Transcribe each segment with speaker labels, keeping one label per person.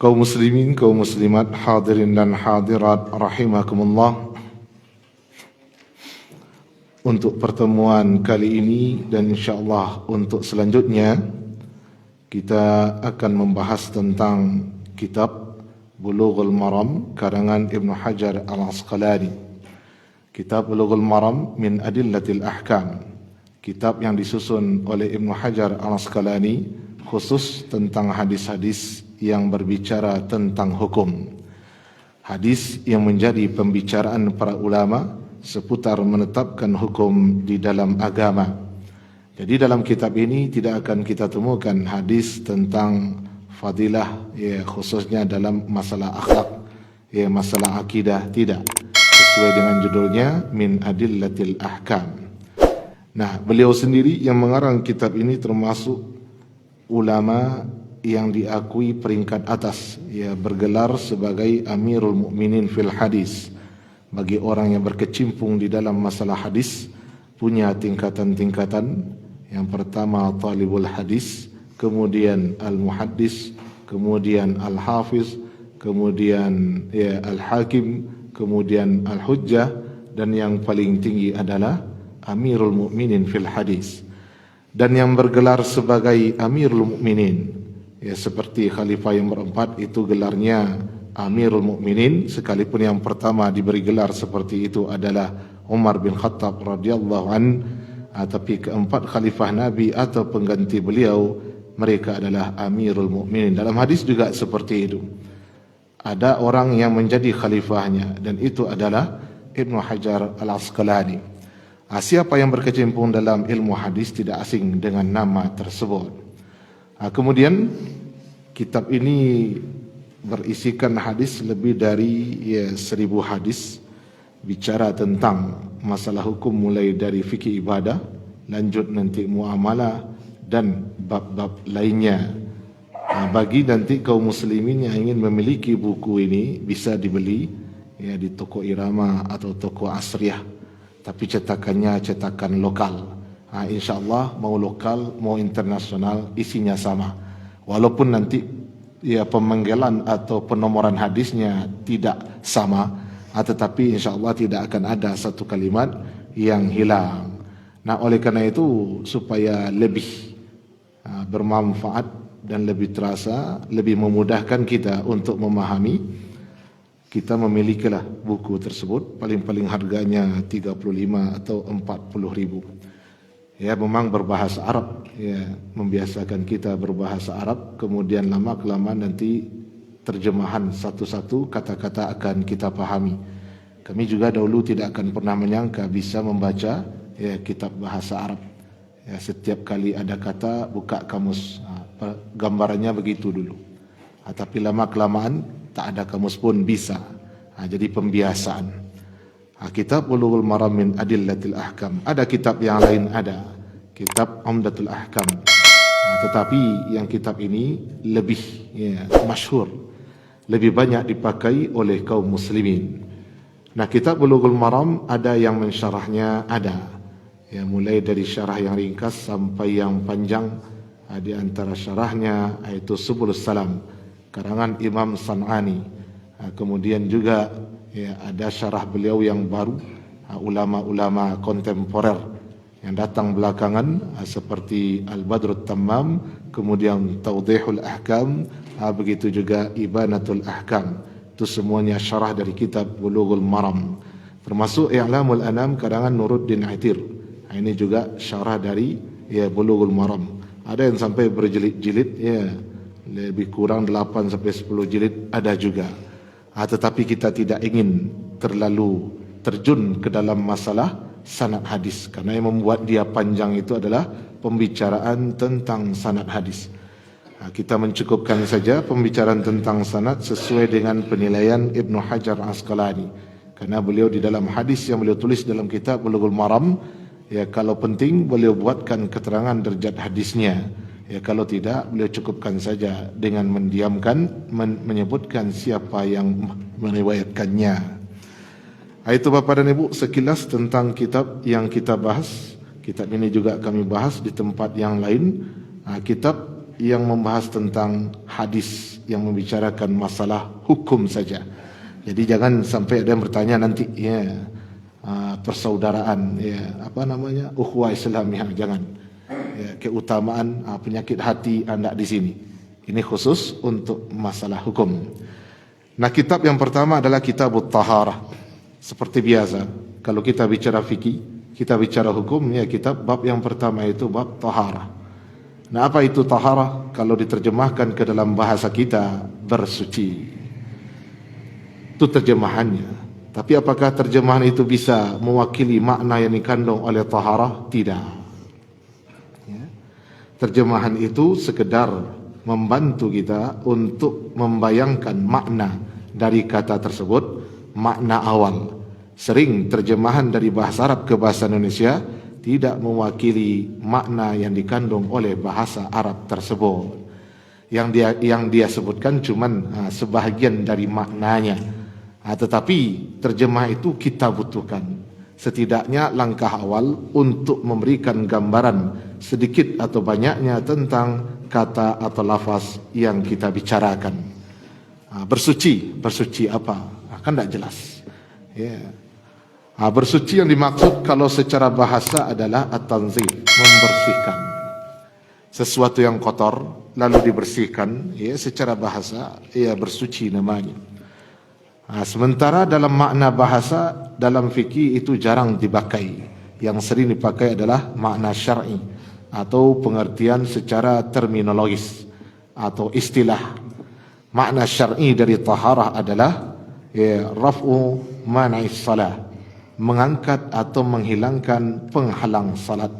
Speaker 1: Kaum muslimin, kaum muslimat, hadirin dan hadirat rahimakumullah. Untuk pertemuan kali ini dan insyaAllah untuk selanjutnya kita akan membahas tentang kitab Bulughul Maram karangan Ibnu Hajar Al-Asqalani. Kitab Bulughul Maram min Adillatil Ahkam, kitab yang disusun oleh Ibnu Hajar Al-Asqalani khusus tentang hadis-hadis yang berbicara tentang hukum. Hadis yang menjadi pembicaraan para ulama seputar menetapkan hukum di dalam agama. Jadi dalam kitab ini tidak akan kita temukan hadis tentang fadilah, khususnya dalam masalah akhlak, masalah akidah, tidak. Sesuai dengan judulnya min Adillatil Ahkam. Nah, beliau sendiri yang mengarang kitab ini termasuk ulama yang diakui peringkat atas, bergelar sebagai Amirul Mukminin fil Hadis. Bagi orang yang berkecimpung di dalam masalah hadis, punya tingkatan-tingkatan. Yang pertama talibul hadis, kemudian al-muhaddis, kemudian al-hafiz, kemudian al-hakim, kemudian al-hujjah, dan yang paling tinggi adalah Amirul Mukminin fil Hadis. Dan yang bergelar sebagai Amirul Mukminin, seperti khalifah yang berempat itu gelarnya Amirul Mukminin, sekalipun yang pertama diberi gelar seperti itu adalah Umar bin Khattab radhiyallahu an, tapi keempat khalifah Nabi atau pengganti beliau mereka adalah Amirul Mukminin. Dalam hadis juga seperti itu. Ada orang yang menjadi khalifahnya dan itu adalah Ibnu Hajar Al-Asqalani. Siapa yang berkecimpung dalam ilmu hadis tidak asing dengan nama tersebut. Kemudian kitab ini berisikan hadis lebih dari 1000 hadis, bicara tentang masalah hukum mulai dari fikih ibadah, lanjut nanti muamalah dan bab-bab lainnya. Bagi nanti kaum muslimin yang ingin memiliki buku ini bisa dibeli di toko Irama atau toko Asriyah, tapi cetakannya cetakan lokal. InsyaAllah mau lokal mau internasional isinya sama, walaupun nanti pemanggilan atau penomoran hadisnya tidak sama, tetapi insyaAllah tidak akan ada satu kalimat yang hilang. Nah, oleh karena itu supaya lebih bermanfaat dan lebih terasa, lebih memudahkan kita untuk memahami, kita memilikilah buku tersebut. Paling-paling harganya 35 atau 40 ribu. Memang berbahasa Arab, membiasakan kita berbahasa Arab, kemudian lama-kelamaan nanti terjemahan satu-satu kata-kata akan kita pahami. Kami juga dahulu tidak akan pernah menyangka bisa membaca kitab bahasa Arab. Setiap kali ada kata buka kamus, gambarannya begitu dulu. Tapi lama-kelamaan tak ada kamus pun bisa. Jadi pembiasaan. Kitab Bulughul Maram min Adillatil Ahkam. Ada kitab yang lain, ada kitab Umdatul Ahkam. Tetapi yang kitab ini lebih masyhur, lebih banyak dipakai oleh kaum muslimin. Nah, kitab Bulughul Maram ada yang mensyarahnya, ada. Mulai dari syarah yang ringkas sampai yang panjang. Di antara syarahnya yaitu Subulus Salam karangan Imam San'ani. Kemudian juga ada syarah beliau yang baru, ulama-ulama kontemporer yang datang belakangan seperti Al-Badrut Tammam, kemudian Tawdihul Ahkam, begitu juga Ibanatul Ahkam. Itu semuanya syarah dari kitab Bulughul Maram. Termasuk I'lamul Anam karangan Nuruddin Aitir. Ini juga syarah dari Bulughul Maram. Ada yang sampai berjilid-jilid, lebih kurang 8 sampai 10 jilid ada juga. Tetapi kita tidak ingin terlalu terjun ke dalam masalah sanad hadis, karena yang membuat dia panjang itu adalah pembicaraan tentang sanad hadis. Kita mencukupkan saja pembicaraan tentang sanad sesuai dengan penilaian Ibnu Hajar Asqalani, karena beliau di dalam hadis yang beliau tulis dalam kitab Bulughul Maram, kalau penting beliau buatkan keterangan derajat hadisnya. Kalau tidak, beliau cukupkan saja dengan mendiamkan, menyebutkan siapa yang meriwayatkannya. Itu Bapak dan Ibu sekilas tentang kitab yang kita bahas. Kitab ini juga kami bahas di tempat yang lain. Kitab yang membahas tentang hadis yang membicarakan masalah hukum saja. Jadi jangan sampai ada yang bertanya nanti persaudaraan, ukhuwah Islamiyah, jangan. Keutamaan penyakit hati anda di sini. Ini khusus untuk masalah hukum. Nah, kitab yang pertama adalah Kitabut Taharah. Seperti biasa, kalau kita bicara fikih, kita bicara hukum, kitab bab yang pertama itu bab taharah. Nah, apa itu taharah? Kalau diterjemahkan ke dalam bahasa kita, bersuci. Itu terjemahannya. Tapi apakah terjemahan itu bisa mewakili makna yang dikandung oleh taharah? Tidak. Terjemahan itu sekedar membantu kita untuk membayangkan makna dari kata tersebut, makna awal. Sering terjemahan dari bahasa Arab ke bahasa Indonesia tidak mewakili makna yang dikandung oleh bahasa Arab tersebut. Yang dia sebutkan cuman sebahagian dari maknanya. Tetapi terjemah itu kita butuhkan. Setidaknya langkah awal untuk memberikan gambaran sedikit atau banyaknya tentang kata atau lafaz yang kita bicarakan. Bersuci apa? Kan tidak jelas. Bersuci yang dimaksud kalau secara bahasa adalah at-tanzih, membersihkan. Sesuatu yang kotor lalu dibersihkan, secara bahasa bersuci namanya. Sementara dalam makna bahasa dalam fikih itu jarang dipakai. Yang sering dipakai adalah makna syar'i atau pengertian secara terminologis atau istilah. Makna syar'i dari taharah adalah raf'u man'is salah, mengangkat atau menghilangkan penghalang salat,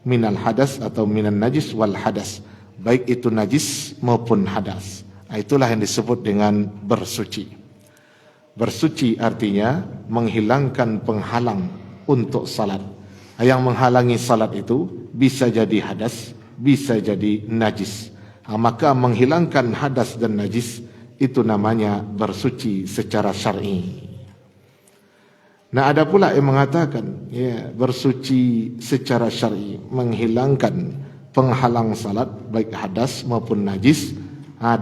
Speaker 1: minal hadas atau minan najis wal hadas, baik itu najis maupun hadas. Itulah yang disebut dengan bersuci. Bersuci artinya menghilangkan penghalang untuk salat. Yang menghalangi salat itu bisa jadi hadas, bisa jadi najis. Maka menghilangkan hadas dan najis itu namanya bersuci secara syar'i. Nah, ada pula yang mengatakan bersuci secara syar'i menghilangkan penghalang salat baik hadas maupun najis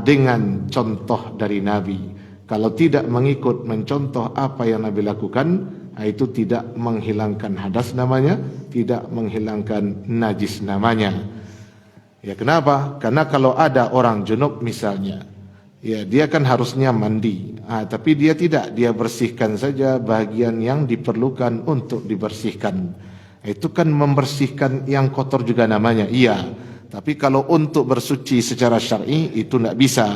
Speaker 1: dengan contoh dari Nabi. Kalau tidak mengikut mencontoh apa yang Nabi lakukan, itu tidak menghilangkan hadas namanya, tidak menghilangkan najis namanya. Kenapa? Karena kalau ada orang junub misalnya, dia kan harusnya mandi, tapi dia tidak, dia bersihkan saja bagian yang diperlukan untuk dibersihkan. Itu kan membersihkan yang kotor juga namanya, tapi kalau untuk bersuci secara syar'i itu tidak bisa.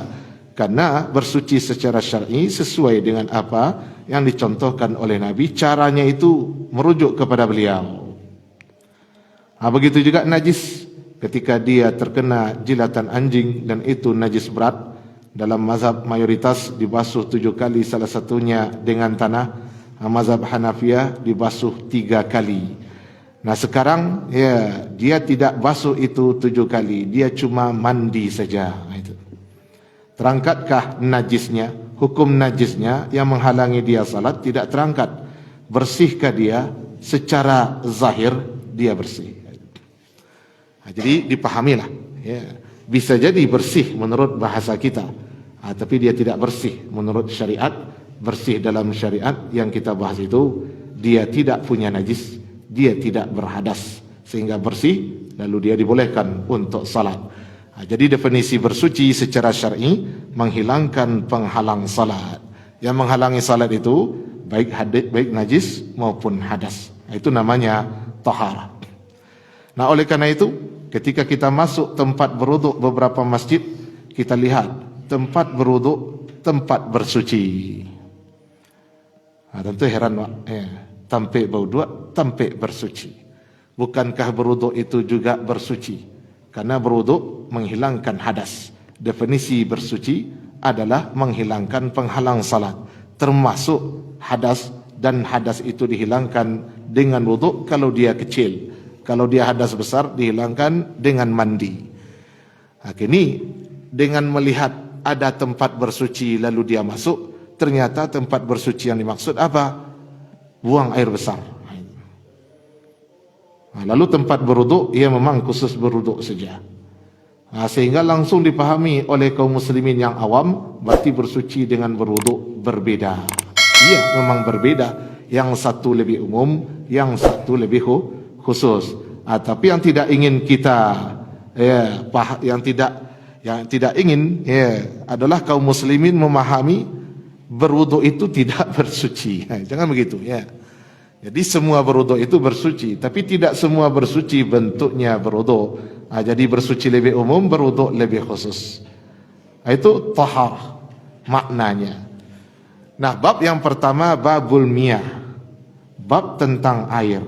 Speaker 1: Karena bersuci secara syar'i sesuai dengan apa yang dicontohkan oleh Nabi, caranya itu merujuk kepada beliau. Begitu juga najis, ketika dia terkena jilatan anjing dan itu najis berat, dalam mazhab mayoritas dibasuh 7 kali, salah satunya dengan tanah. Mazhab Hanafiyah dibasuh 3 kali. Nah, sekarang dia tidak basuh itu 7 kali, dia cuma mandi saja. Terangkatkah najisnya? Hukum najisnya yang menghalangi dia salat tidak terangkat. Bersihkah dia? Secara zahir dia bersih. Jadi dipahamilah. Bisa jadi bersih menurut bahasa kita, tapi dia tidak bersih menurut syariat. Bersih dalam syariat yang kita bahas itu, dia tidak punya najis, dia tidak berhadas, sehingga bersih lalu dia dibolehkan untuk salat. Jadi definisi bersuci secara syar'i menghilangkan penghalang salat. Yang menghalangi salat itu baik najis maupun hadas. Itu namanya taharah. Nah, oleh karena itu ketika kita masuk tempat berwuduk beberapa masjid, kita lihat tempat berwuduk, tempat bersuci. Tentu heran, Pak. Tampik berwuduk, tampik bersuci. Bukankah berwuduk itu juga bersuci? Karena berwuduk menghilangkan hadas. Definisi bersuci adalah menghilangkan penghalang salat, termasuk hadas, dan hadas itu dihilangkan dengan wuduk kalau dia kecil. Kalau dia hadas besar dihilangkan dengan mandi. Ini dengan melihat ada tempat bersuci lalu dia masuk, ternyata tempat bersuci yang dimaksud apa? Buang air besar. Lalu tempat berwuduk, ia memang khusus berwuduk saja. Sehingga langsung dipahami oleh kaum muslimin yang awam, berarti bersuci dengan berwuduk berbeda. Iya, memang berbeda. Yang satu lebih umum, yang satu lebih khusus. Tapi yang tidak ingin kita yang tidak ingin adalah kaum muslimin memahami berwuduk itu tidak bersuci. Jangan begitu ya. Jadi semua berwuduk itu bersuci, tapi tidak semua bersuci bentuknya berwuduk. Jadi bersuci lebih umum, berwuduk lebih khusus. Itu tahar maknanya. Nah, bab yang pertama babul miyah. Bab tentang air.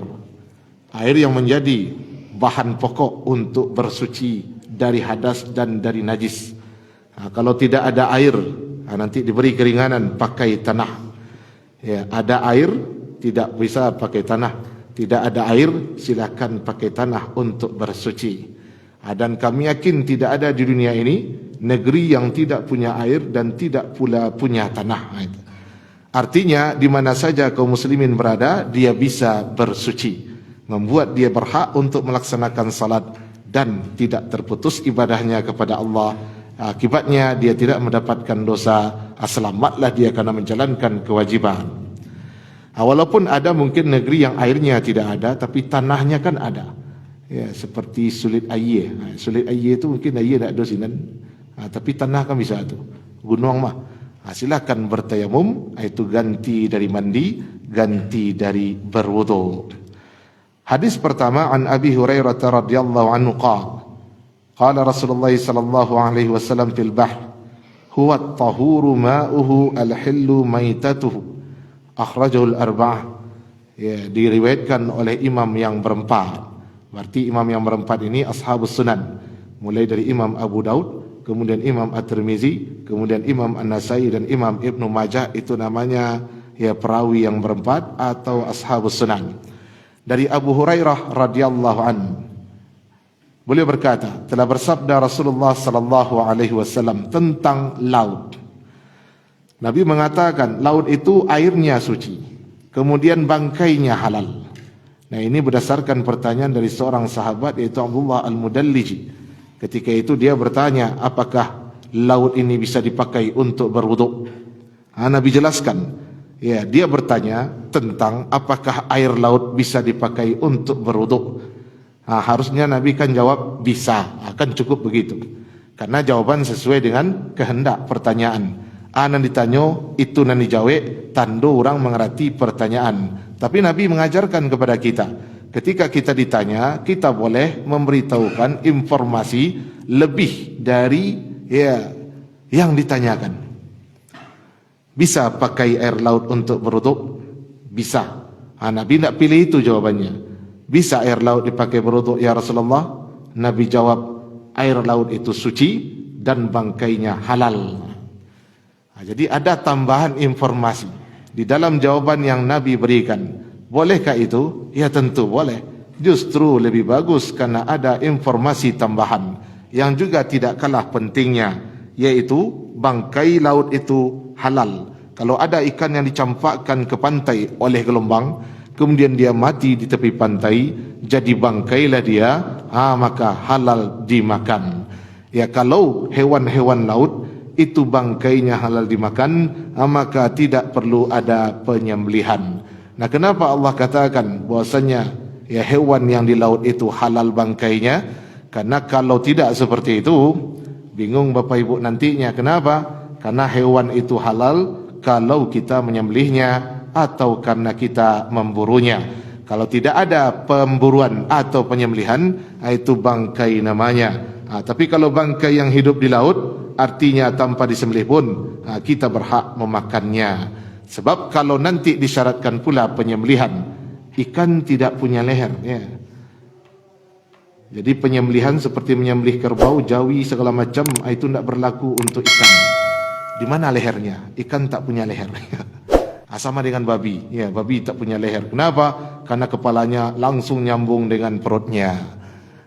Speaker 1: Air yang menjadi bahan pokok untuk bersuci dari hadas dan dari najis. Kalau tidak ada air, nanti diberi keringanan pakai tanah. Ya, ada air tidak bisa pakai tanah. Tidak ada air, silakan pakai tanah untuk bersuci. Dan kami yakin tidak ada di dunia ini negeri yang tidak punya air dan tidak pula punya tanah. Artinya di mana saja kaum muslimin berada, dia bisa bersuci, membuat dia berhak untuk melaksanakan salat dan tidak terputus ibadahnya kepada Allah. Akibatnya dia tidak mendapatkan dosa, selamatlah dia karena menjalankan kewajiban. Walaupun ada mungkin negeri yang airnya tidak ada, tapi tanahnya kan ada. Ya, seperti Sulit Aye. Sulit Aye itu mungkin aye tak ada sinan. Tapi tanah kan bisa tu. Gunung mah. Silakan bertayamum, itu ganti dari mandi, ganti dari berwudu. Hadis pertama an Abi Hurairah radhiyallahu anhu qala Rasulullah sallallahu alaihi wasallam fil bahr huwa at-tahuru ma'uhu al-hillu maitatuhu akhrajahu al-arba'ah. Ya, diriwayatkan oleh imam yang berempat. Berarti imam yang berempat ini ashabus sunan, mulai dari Imam Abu Daud, kemudian Imam At-Tirmizi, kemudian Imam An-Nasai dan Imam Ibnu Majah. Itu namanya ya perawi yang berempat atau ashabus sunan. Dari Abu Hurairah radhiyallahu an, beliau berkata, telah bersabda Rasulullah sallallahu alaihi wasallam tentang laut. Nabi mengatakan laut itu airnya suci, kemudian bangkainya halal. Nah, ini berdasarkan pertanyaan dari seorang sahabat yaitu Abdullah Al-Mudalliji. Ketika itu dia bertanya, apakah laut ini bisa dipakai untuk berwuduk? Nabi jelaskan. Ya, dia bertanya tentang apakah air laut bisa dipakai untuk berwuduk. Harusnya Nabi kan jawab bisa, akan cukup begitu. Karena jawaban sesuai dengan kehendak pertanyaan. Nan ditanya, itu nan dijawab, tanda orang mengerti pertanyaan. Tapi Nabi mengajarkan kepada kita, ketika kita ditanya, kita boleh memberitahukan informasi lebih dari yang ditanyakan. Bisa pakai air laut untuk berwuduk? Bisa. Nabi tidak pilih itu jawabannya. Bisa air laut dipakai berwuduk ya Rasulullah? Nabi jawab, air laut itu suci dan bangkainya halal. Jadi ada tambahan informasi di dalam jawaban yang Nabi berikan. Bolehkah itu? Ya tentu boleh. Justru lebih bagus karena ada informasi tambahan yang juga tidak kalah pentingnya, yaitu bangkai laut itu halal. Kalau ada ikan yang dicampakkan ke pantai oleh gelombang, kemudian dia mati di tepi pantai, jadi bangkailah dia, maka halal dimakan. Ya, kalau hewan-hewan laut itu bangkainya halal dimakan, maka tidak perlu ada penyembelihan. Nah, kenapa Allah katakan bahwasanya ya hewan yang di laut itu halal bangkainya? Karena kalau tidak seperti itu, bingung Bapak Ibu nantinya. Kenapa? Karena hewan itu halal kalau kita menyembelihnya atau karena kita memburunya. Kalau tidak ada pemburuan atau penyembelihan, itu bangkai namanya. Tapi kalau bangkai yang hidup di laut, artinya tanpa disembelih pun kita berhak memakannya. Sebab kalau nanti disyaratkan pula penyembelihan, ikan tidak punya leher. Ya. Jadi penyembelihan seperti menyembelih kerbau, jawi segala macam, itu tidak berlaku untuk ikan. Di mana lehernya? Ikan tak punya leher. Sama dengan babi. Ya, babi tak punya leher. Kenapa? Karena kepalanya langsung nyambung dengan perutnya.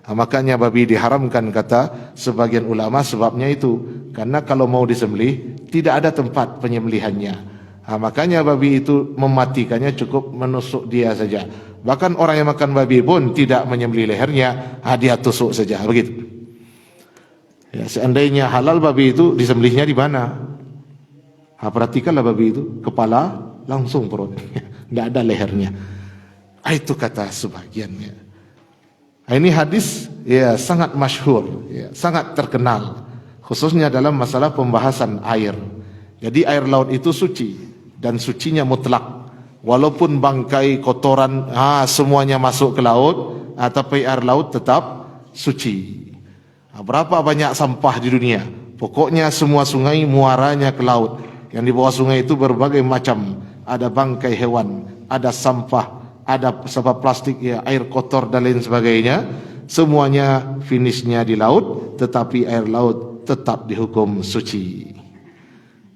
Speaker 1: Makanya babi diharamkan kata sebagian ulama, sebabnya itu karena kalau mau disembelih tidak ada tempat penyembelihannya. Makanya babi itu mematikannya cukup menusuk dia saja. Bahkan orang yang makan babi pun tidak menyembelih lehernya, dia tusuk saja begitu. Ya, seandainya halal babi itu disembelihnya di mana? Perhatikanlah babi itu, kepala langsung perut, tidak ada lehernya. Itu kata sebagiannya. Ini hadis ya sangat masyhur, ya, sangat terkenal, khususnya dalam masalah pembahasan air. Jadi air laut itu suci dan sucinya mutlak. Walaupun bangkai, kotoran, semuanya masuk ke laut, tapi air laut tetap suci. Berapa banyak sampah di dunia? Pokoknya semua sungai muaranya ke laut. Yang di bawah sungai itu berbagai macam. Ada bangkai hewan, ada sampah, ada sampah plastik, ya, air kotor dan lain sebagainya. Semuanya finishnya di laut, tetapi air laut tetap dihukum suci.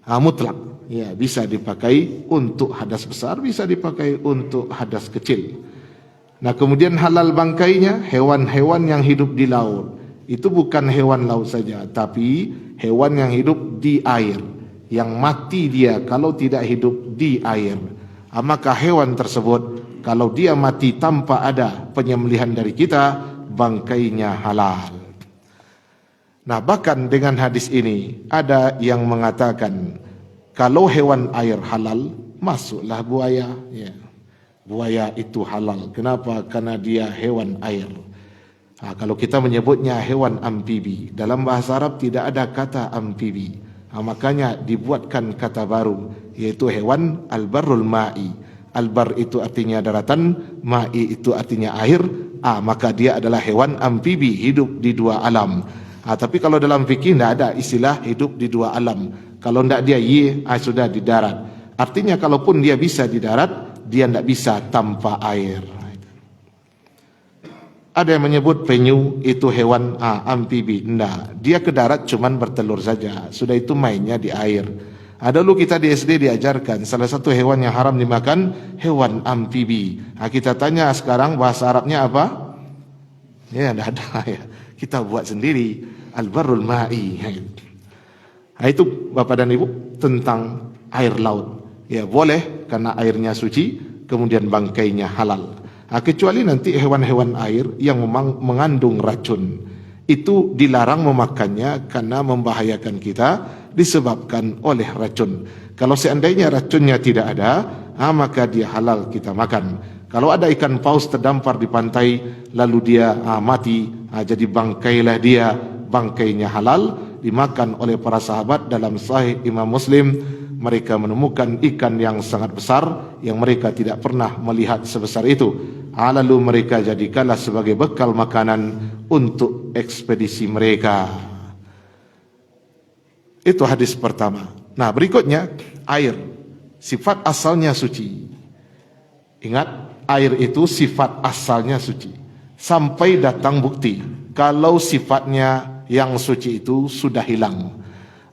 Speaker 1: Mutlak, ya, bisa dipakai untuk hadas besar, bisa dipakai untuk hadas kecil. Nah, kemudian halal bangkainya hewan-hewan yang hidup di laut. Itu bukan hewan laut saja, tapi hewan yang hidup di air, yang mati dia kalau tidak hidup di air. Maka hewan tersebut kalau dia mati tanpa ada penyembelihan dari kita, bangkainya halal. Nah, bahkan dengan hadis ini ada yang mengatakan kalau hewan air halal, masuklah buaya, ya. Buaya itu halal. Kenapa? Karena dia hewan air. Kalau kita menyebutnya hewan amfibi, dalam bahasa Arab tidak ada kata amfibi. Makanya dibuatkan kata baru, yaitu hewan albarrul ma'i. Albar itu artinya daratan, ma'i itu artinya air. Maka dia adalah hewan amfibi, hidup di dua alam. Tapi kalau dalam fikih tidak ada istilah hidup di dua alam. Kalau tidak dia sudah di darat. Artinya kalaupun dia bisa di darat, dia tidak bisa tanpa air. Ada yang menyebut penyu itu hewan amfibi. Tidak, dia ke darat cuman bertelur saja. Sudah itu mainnya di air. Dulu kita di SD diajarkan salah satu hewan yang haram dimakan hewan amfibi. Kita tanya sekarang bahasa Arabnya apa? Ya, tidak ada ya. Kita buat sendiri, albarrul ma'i. Itu Bapak dan Ibu tentang air laut. Ya, boleh karena airnya suci, kemudian bangkainya halal. Kecuali nanti hewan-hewan air yang memang mengandung racun, itu dilarang memakannya karena membahayakan kita disebabkan oleh racun. Kalau seandainya racunnya tidak ada, maka dia halal kita makan. Kalau ada ikan paus terdampar di pantai lalu dia mati, jadi bangkailah dia, bangkainya halal dimakan oleh para sahabat. Dalam Sahih Imam Muslim, mereka menemukan ikan yang sangat besar yang mereka tidak pernah melihat sebesar itu. Lalu mereka jadikanlah sebagai bekal makanan untuk ekspedisi mereka. Itu hadis pertama. Nah, berikutnya air, sifat asalnya suci. Ingat, air itu sifat asalnya suci sampai datang bukti kalau sifatnya yang suci itu sudah hilang.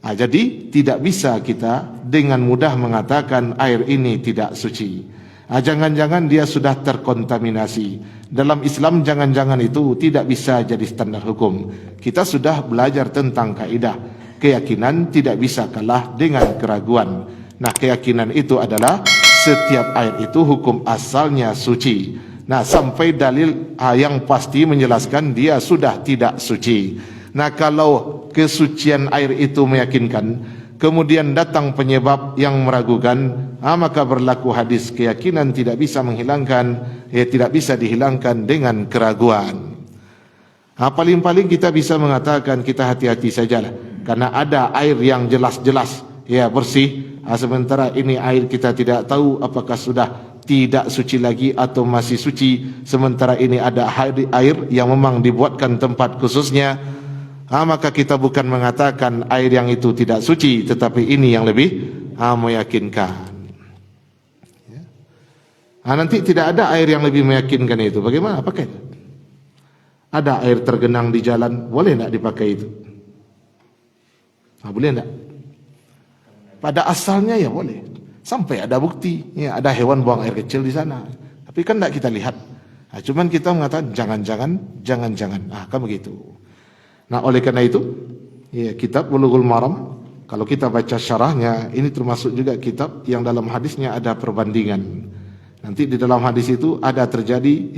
Speaker 1: Jadi tidak bisa kita dengan mudah mengatakan air ini tidak suci. Jangan-jangan dia sudah terkontaminasi. Dalam Islam jangan-jangan itu tidak bisa jadi standar hukum. Kita sudah belajar tentang kaidah keyakinan tidak bisa kalah dengan keraguan. Nah, keyakinan itu adalah setiap air itu hukum asalnya suci. Nah, sampai dalil yang pasti menjelaskan dia sudah tidak suci. Nah, kalau kesucian air itu meyakinkan, kemudian datang penyebab yang meragukan, maka berlaku hadis keyakinan tidak bisa menghilangkan, tidak bisa dihilangkan dengan keraguan. Paling-paling kita bisa mengatakan kita hati-hati sajalah, karena ada air yang jelas-jelas bersih, sementara ini air kita tidak tahu apakah sudah tidak suci lagi atau masih suci, sementara ini ada air yang memang dibuatkan tempat khususnya. Maka kita bukan mengatakan air yang itu tidak suci, tetapi ini yang lebih meyakinkan. Nanti tidak ada air yang lebih meyakinkan itu. Bagaimana pakai? Ada air tergenang di jalan, boleh tidak dipakai itu? Boleh tidak? Pada asalnya ya boleh. Sampai ada bukti, ada hewan buang air kecil di sana. Tapi kan tidak kita lihat. Cuman kita mengatakan jangan-jangan. Kan begitu. Nah, oleh karena itu, kitab Bulughul Maram, kalau kita baca syarahnya, ini termasuk juga kitab yang dalam hadisnya ada perbandingan. Nanti di dalam hadis itu ada terjadi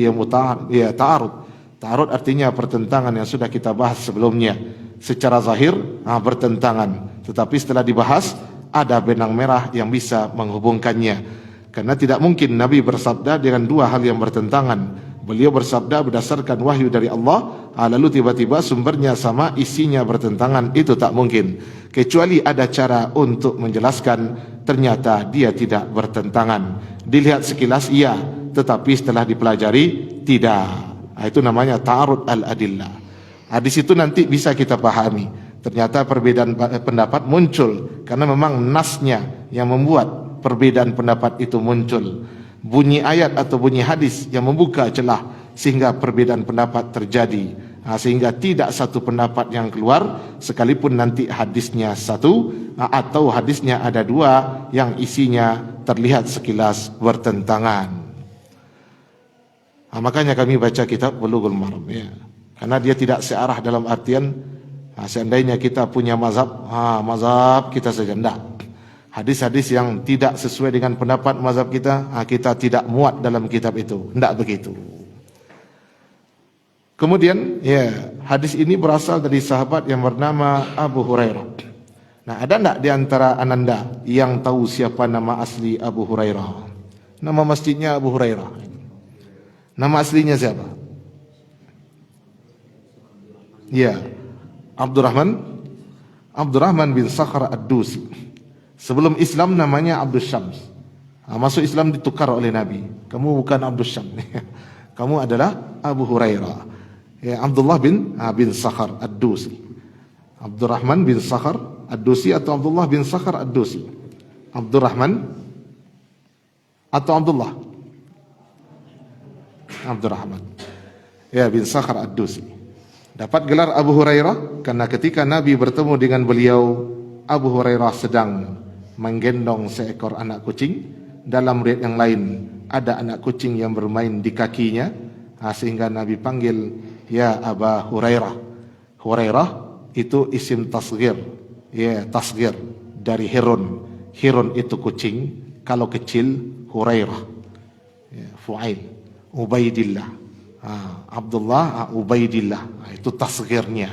Speaker 1: ta'arud. Ta'arud artinya pertentangan yang sudah kita bahas sebelumnya. secara zahir bertentangan, tetapi setelah dibahas ada benang merah yang bisa menghubungkannya. Karena tidak mungkin Nabi bersabda dengan dua hal yang bertentangan. Beliau bersabda berdasarkan wahyu dari Allah, lalu tiba-tiba sumbernya sama, isinya bertentangan. Itu tak mungkin. Kecuali ada cara untuk menjelaskan, ternyata dia tidak bertentangan. Dilihat sekilas iya, tetapi setelah dipelajari tidak. Itu namanya ta'arud al-adillah. Di situ nanti bisa kita pahami. Ternyata perbedaan pendapat muncul karena memang nasnya yang membuat perbedaan pendapat itu muncul. Bunyi ayat atau bunyi hadis yang membuka celah sehingga perbedaan pendapat terjadi. Sehingga tidak satu pendapat yang keluar sekalipun nanti hadisnya satu atau hadisnya ada dua yang isinya terlihat sekilas bertentangan. Makanya kami baca kitab Bulughul Maram, ya. Karena dia tidak searah dalam artian seandainya kita punya mazhab, mazhab kita saja, tidak. Hadis-hadis yang tidak sesuai dengan pendapat mazhab kita, kita tidak muat dalam kitab itu. Tidak begitu. Kemudian, ya, hadis ini berasal dari sahabat yang bernama Abu Hurairah. Nah, ada tidak di antara ananda yang tahu siapa nama asli Abu Hurairah? Nama masjidnya Abu Hurairah. Nama aslinya siapa? Ya, Abdurrahman bin Sakhar Ad-Dusi. Sebelum Islam namanya Abdul Syams. Masuk Islam ditukar oleh Nabi. Kamu bukan Abdul Syams. Kamu adalah Abu Hurairah. Ya, Abdullah bin Sakhar Ad-Dusi. Abdurrahman bin Sakhar Ad-Dusi atau Abdullah bin Sakhar Ad-Dusi? Abdurrahman atau Abdullah? Abdurrahman. Ya, bin Sakhar Ad-Dusi. Dapat gelar Abu Hurairah karena ketika Nabi bertemu dengan beliau, Abu Hurairah sedang menggendong seekor anak kucing. Dalam riwayat yang lain ada anak kucing yang bermain di kakinya, sehingga Nabi panggil, ya Aba Hurairah. Hurairah itu isim tasghir, ya, tasghir dari Hirun. Hirun itu kucing, kalau kecil Hurairah, ya, Fuail, Ubaidillah, Abdullah, Ubaidillah, itu tasghirnya.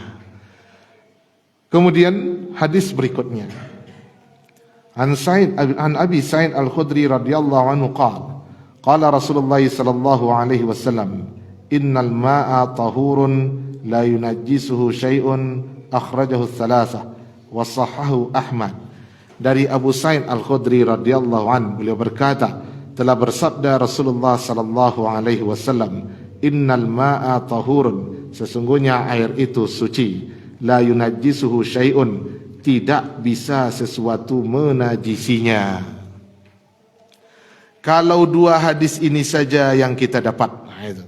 Speaker 1: Kemudian hadis berikutnya, An Abi Sa'id Al-Khudri radhiyallahu anhu qala Rasulullah sallallahu alaihi wasallam, innal ma'a tahurun la yunajjisuhu syai'un, akhrajahu ats-tsalatsah wa sahhahu Ahmad. Dari Abu Sa'id Al-Khudri radhiyallahu anhu, beliau berkata, telah bersabda Rasulullah sallallahu alaihi wasallam, innal ma'a tahurun, sesungguhnya air itu suci, la yunajjisuhu syai'un, tidak bisa sesuatu menajisinya. Kalau dua hadis ini saja yang kita dapat, itu,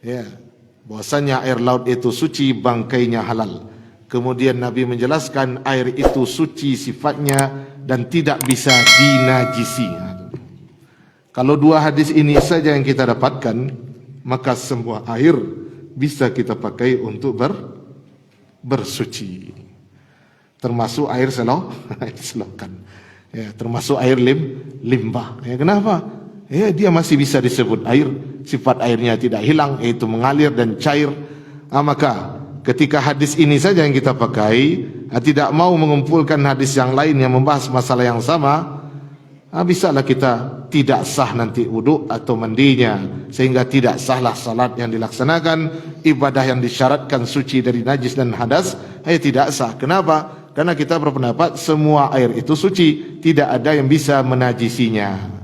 Speaker 1: ya, bahwasanya air laut itu suci, bangkainya halal. Kemudian Nabi menjelaskan air itu suci sifatnya dan tidak bisa dinajisi. Kalau dua hadis ini saja yang kita dapatkan, maka semua air bisa kita pakai untuk bersuci, termasuk air selokan, ya, termasuk air limbah. Ya, kenapa? Ya, dia masih bisa disebut air, sifat airnya tidak hilang, yaitu mengalir dan cair. Maka ketika hadis ini saja yang kita pakai, tidak mau mengumpulkan hadis yang lain yang membahas masalah yang sama, bisalah kita tidak sah nanti wudhu atau mandinya, sehingga tidak sahlah salat yang dilaksanakan, ibadah yang disyaratkan suci dari najis dan hadas, tidak sah. Kenapa? Karena kita berpendapat semua air itu suci, tidak ada yang bisa menajisinya.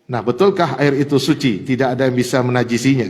Speaker 1: Nah, betulkah air itu suci, tidak ada yang bisa menajisinya?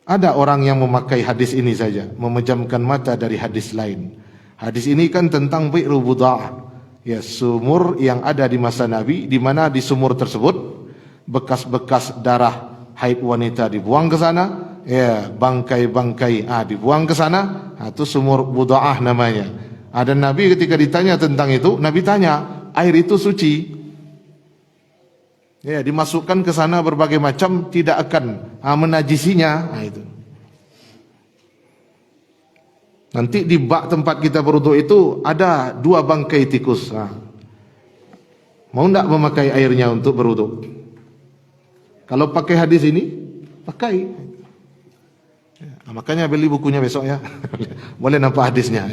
Speaker 1: Ada orang yang memakai hadis ini saja, memejamkan mata dari hadis lain. Hadis ini kan tentang Bi'ru Buda'ah, ya, sumur yang ada di masa Nabi, di mana di sumur tersebut bekas-bekas darah haid wanita dibuang ke sana, ya, bangkai-bangkai dibuang ke sana, itu sumur Buda'ah namanya. Dan Nabi ketika ditanya tentang itu, Nabi tanya, air itu suci, ya, dimasukkan ke sana berbagai macam, tidak akan menajisinya. Itu nanti di bak tempat kita berwudu itu ada 2 bangkai tikus. Mau tidak memakai airnya untuk berwudu? Kalau pakai hadis ini, pakai. Makanya beli bukunya besok ya. Boleh nampak hadisnya.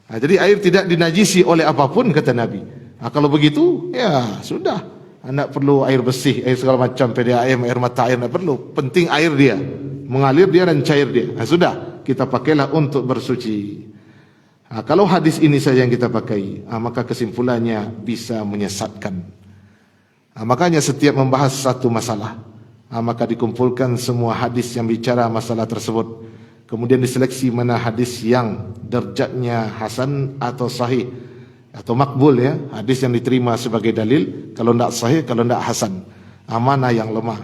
Speaker 1: Jadi air tidak dinajisi oleh apapun kata Nabi. Kalau begitu, ya sudah. Anda perlu air bersih, air segala macam, PDAM, air mata air, tidak perlu. Penting air dia, mengalir dia dan cair dia. Sudah, kita pakailah untuk bersuci. Kalau hadis ini saja yang kita pakai, maka kesimpulannya bisa menyesatkan. Makanya setiap membahas satu masalah, maka dikumpulkan semua hadis yang bicara masalah tersebut. Kemudian diseleksi mana hadis yang derajatnya hasan atau sahih atau makbul, ya, hadis yang diterima sebagai dalil. Kalau tidak sahih, kalau tidak hasan, mana yang lemah.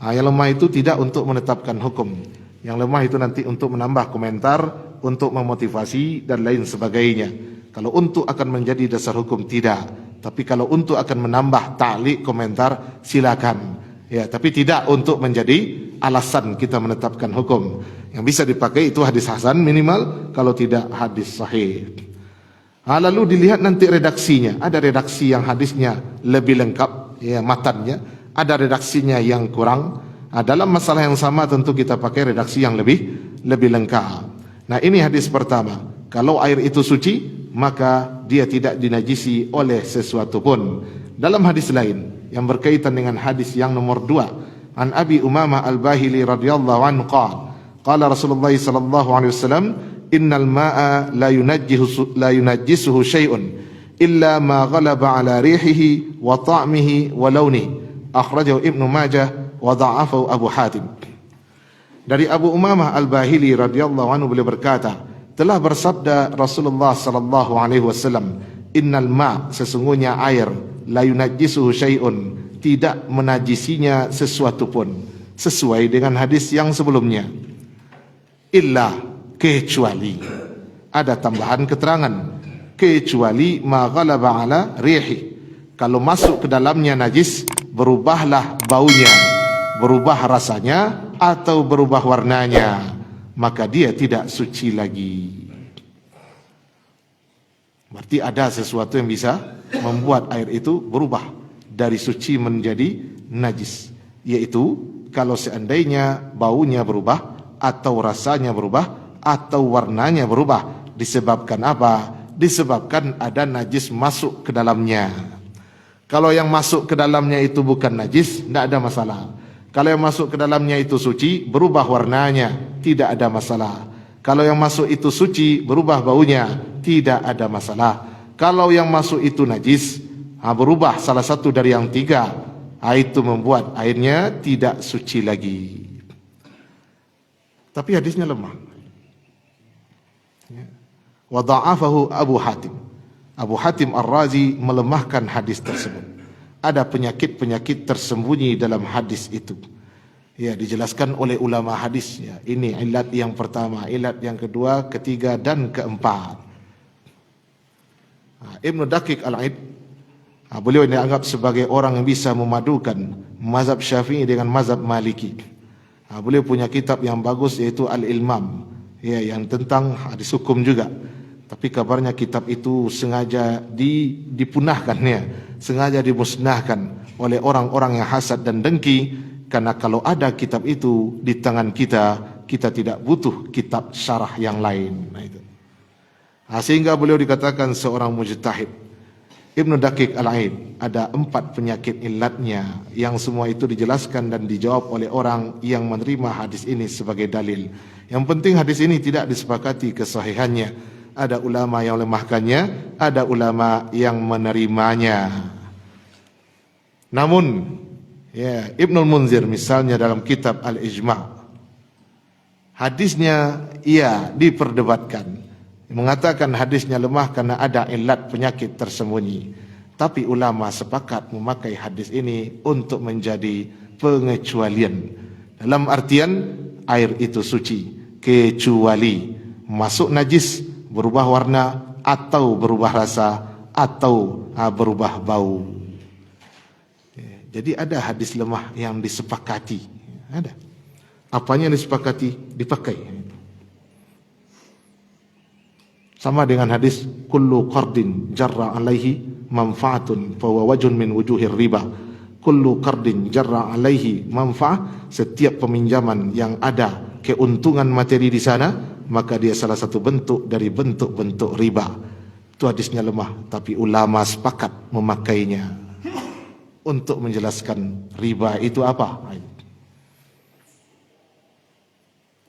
Speaker 1: Yang lemah itu tidak untuk menetapkan hukum. Yang lemah itu nanti untuk menambah komentar, untuk memotivasi dan lain sebagainya. Kalau untuk akan menjadi dasar hukum, tidak. Tapi kalau untuk akan menambah ta'liq, komentar, silakan. Ya, tapi tidak untuk menjadi alasan kita menetapkan hukum. Yang bisa dipakai itu hadis hasan minimal, kalau tidak hadis sahih. Lalu dilihat nanti redaksinya. Ada redaksi yang hadisnya lebih lengkap, ya, matannya. Ada redaksinya yang kurang. Dalam masalah yang sama tentu kita pakai redaksi yang lebih lengkap. Nah, ini hadis pertama. Kalau air itu suci, maka dia tidak dinajisi oleh sesuatu pun. Dalam hadis lain yang berkaitan dengan hadis yang nomor 2, an Abi Umamah Al-Bahili radhiyallahu anhu qala Rasulullah sallallahu alaihi wasallam, innal ma'a la yunajjisuhu syai'un illa ma ghalaba ala rihihi wa ta'mihi wa launihi, akhrajahu Ibnu Majah wa dha'afahu Abu Hatim. Dari Abu Umamah Al-Bahili radhiyallahu anhu beliau berkata, telah bersabda Rasulullah sallallahu alaihi wasallam, innal ma', sesungguhnya air, la yunajjisuhu syai'un, tidak menajisinya sesuatu pun, sesuai dengan hadis yang sebelumnya. Illa, kecuali, ada tambahan keterangan, kecuali ma ghalaba ala rihi, kalau masuk ke dalamnya najis, berubahlah baunya, berubah rasanya atau berubah warnanya, maka dia tidak suci lagi. Berarti ada sesuatu yang bisa membuat air itu berubah dari suci menjadi najis, yaitu kalau seandainya baunya berubah atau rasanya berubah atau warnanya berubah. Disebabkan apa? Disebabkan ada najis masuk ke dalamnya. Kalau yang masuk ke dalamnya itu bukan najis, tidak ada masalah. Kalau yang masuk ke dalamnya itu suci, berubah warnanya, tidak ada masalah. Kalau yang masuk itu suci, berubah baunya, tidak ada masalah. Kalau yang masuk itu najis, berubah salah satu dari yang tiga, itu membuat airnya tidak suci lagi. Tapi hadisnya lemah. Wa dha'afahu Abu Hatim. Abu Hatim Ar-Razi melemahkan hadis tersebut. Ada penyakit-penyakit tersembunyi dalam hadis itu. Ya, dijelaskan oleh ulama hadis. Ya, ini ilat yang pertama, ilat yang kedua, ketiga dan keempat. Ibnu Daqiq Al-Aid, beliau dianggap sebagai orang yang bisa memadukan mazhab Syafi'i dengan mazhab Maliki. Beliau punya kitab yang bagus, yaitu Al-Ilmam, ya, yang tentang hadis hukum juga. Tapi kabarnya kitab itu sengaja dipunahkan, ya, sengaja dimusnahkan oleh orang-orang yang hasad dan dengki. Karena kalau ada kitab itu di tangan kita, kita tidak butuh kitab syarah yang lain. Sehingga beliau dikatakan seorang mujtahid. Ibnu Daqiq Al-Aid, ada 4 penyakit illatnya, yang semua itu dijelaskan dan dijawab oleh orang yang menerima hadis ini sebagai dalil. Yang penting hadis ini tidak disepakati kesahihannya. Ada ulama yang lemahkannya, ada ulama yang menerimanya. Namun, ya, Ibnul Munzir misalnya dalam kitab Al-Ijma', hadisnya ia diperdebatkan. Mengatakan hadisnya lemah karena ada illat penyakit tersembunyi. Tapi ulama sepakat memakai hadis ini untuk menjadi pengecualian. Dalam artian air itu suci, kecuali masuk najis, berubah warna atau berubah rasa atau berubah bau. Jadi ada hadis lemah yang disepakati. Ada. Apanya yang disepakati? Dipakai. Sama dengan hadis kullu qardin jarra alaihi manfaatun fa huwa wajhun min wujuhir riba. kullu qardin jarra alaihi manfa'ah, setiap peminjaman yang ada keuntungan materi di sana, maka dia salah satu bentuk dari bentuk-bentuk riba. Itu hadisnya lemah, tapi ulama sepakat memakainya untuk menjelaskan riba itu apa.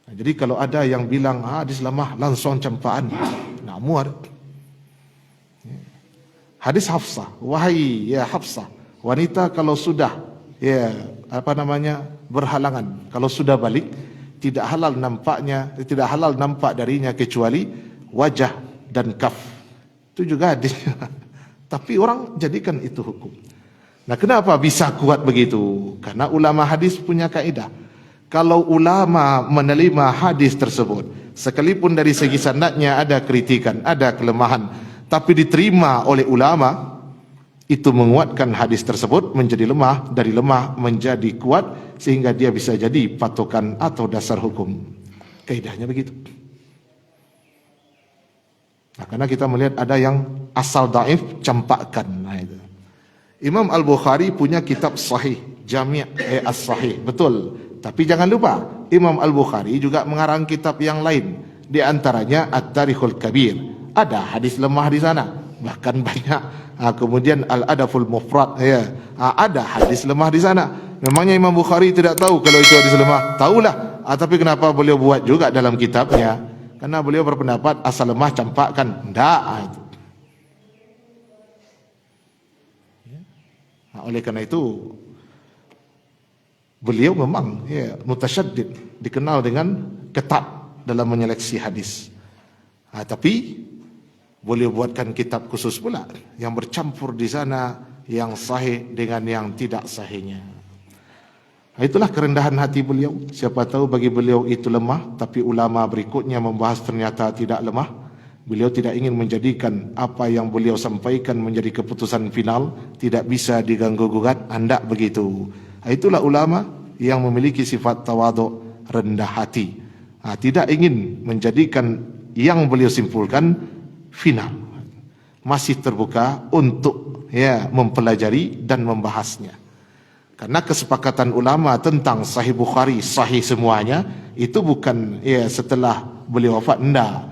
Speaker 1: Jadi kalau ada yang bilang hadis lemah langsung campaan, nak muar. Hadis Hafsah, wahai ya Hafsah, wanita kalau sudah berhalangan, kalau sudah balik, tidak halal nampak darinya kecuali wajah dan kaf. Itu juga hadis. Tapi orang jadikan itu hukum. Nah, kenapa bisa kuat begitu? Karena ulama hadis punya kaidah. Kalau ulama menerima hadis tersebut, sekalipun dari segi sanadnya ada kritikan, ada kelemahan, tapi diterima oleh ulama, itu menguatkan hadis tersebut menjadi lemah, dari lemah menjadi kuat, sehingga dia bisa jadi patokan atau dasar hukum. Kaidahnya begitu. Nah, karena kita melihat ada yang asal daif campakkan. Nah, itu. Imam Al-Bukhari punya kitab sahih, Jami' as-Sahih, betul. Tapi jangan lupa, Imam Al-Bukhari juga mengarang kitab yang lain. Di antaranya At-Tarikhul Kabir. Ada hadis lemah di sana, bahkan banyak. Kemudian Al-Adabul Mufrad, ada hadis lemah di sana. Memangnya Imam Bukhari tidak tahu kalau itu hadis lemah? Tahulah. Tapi kenapa beliau buat juga dalam kitabnya? Karena beliau berpendapat asal lemah campakkan. Tidak. Oleh karena itu, beliau memang mutasyaddid, dikenal dengan ketat dalam menyeleksi hadis. Tapi beliau buatkan kitab khusus pula yang bercampur di sana yang sahih dengan yang tidak sahihnya. Itulah kerendahan hati beliau. Siapa tahu bagi beliau itu lemah, tapi ulama berikutnya membahas ternyata tidak lemah. Beliau tidak ingin menjadikan apa yang beliau sampaikan menjadi keputusan final, tidak bisa diganggu-gugat. Hendak begitu. Itulah ulama yang memiliki sifat tawaduk, rendah hati. Tidak ingin menjadikan yang beliau simpulkan final. Masih terbuka untuk mempelajari dan membahasnya. Karena kesepakatan ulama tentang Sahih Bukhari, sahih semuanya, itu bukan setelah beliau wafat, enggak.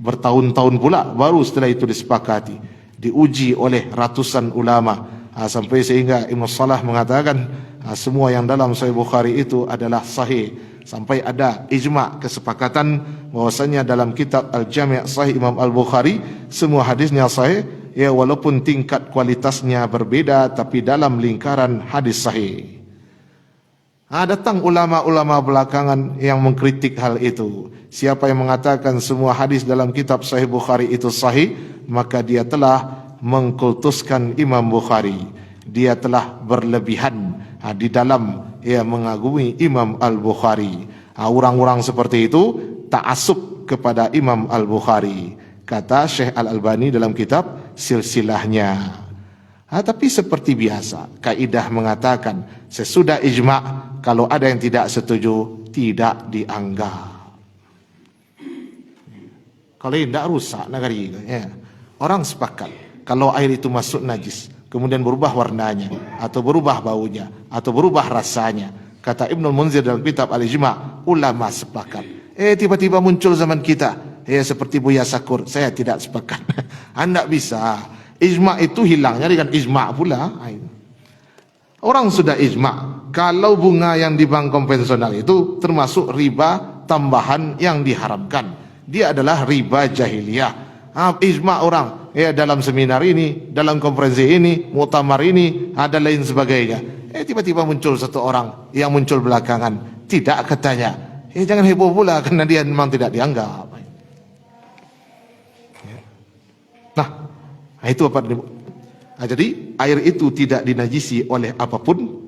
Speaker 1: Bertahun-tahun pula baru setelah itu disepakati, diuji oleh ratusan ulama, sampai sehingga Ibn Salah mengatakan semua yang dalam Sahih Bukhari itu adalah sahih, sampai ada ijma' kesepakatan bahwasanya dalam kitab Al-Jami' Sahih Imam Al-Bukhari semua hadisnya sahih, walaupun tingkat kualitasnya berbeda, tapi dalam lingkaran hadis sahih. Datang ulama-ulama belakangan yang mengkritik hal itu. Siapa yang mengatakan semua hadis dalam kitab Sahih Bukhari itu sahih, maka dia telah mengkultuskan Imam Bukhari. Dia telah berlebihan di dalam mengagumi Imam Al-Bukhari. Orang-orang seperti itu ta'assub kepada Imam Al-Bukhari, kata Syekh Al-Albani dalam kitab silsilahnya. Tapi seperti biasa, kaidah mengatakan sesudah ijma', kalau ada yang tidak setuju, tidak dianggap. Kalau tidak rusak negeri. Orang sepakat, kalau air itu masuk najis, kemudian berubah warnanya, atau berubah baunya, atau berubah rasanya, kata Ibnul Munzir dalam kitab Al-Ijma', ulama sepakat. Tiba-tiba muncul zaman kita, seperti Buya Sakur, saya tidak sepakat. Anda bisa. Ijma' itu hilangnya dengan ijma' pula. Orang sudah ijma', kalau bunga yang di bank konvensional itu termasuk riba tambahan yang diharamkan. Dia adalah riba jahiliyah. Ijma' orang, dalam seminar ini, dalam konferensi ini, muktamar ini, ada lain sebagainya. Tiba-tiba muncul satu orang yang muncul belakangan, tidak katanya. Jangan heboh pula karena dia memang tidak dianggap. Nah, itu apa? Jadi air itu tidak dinajisi oleh apapun.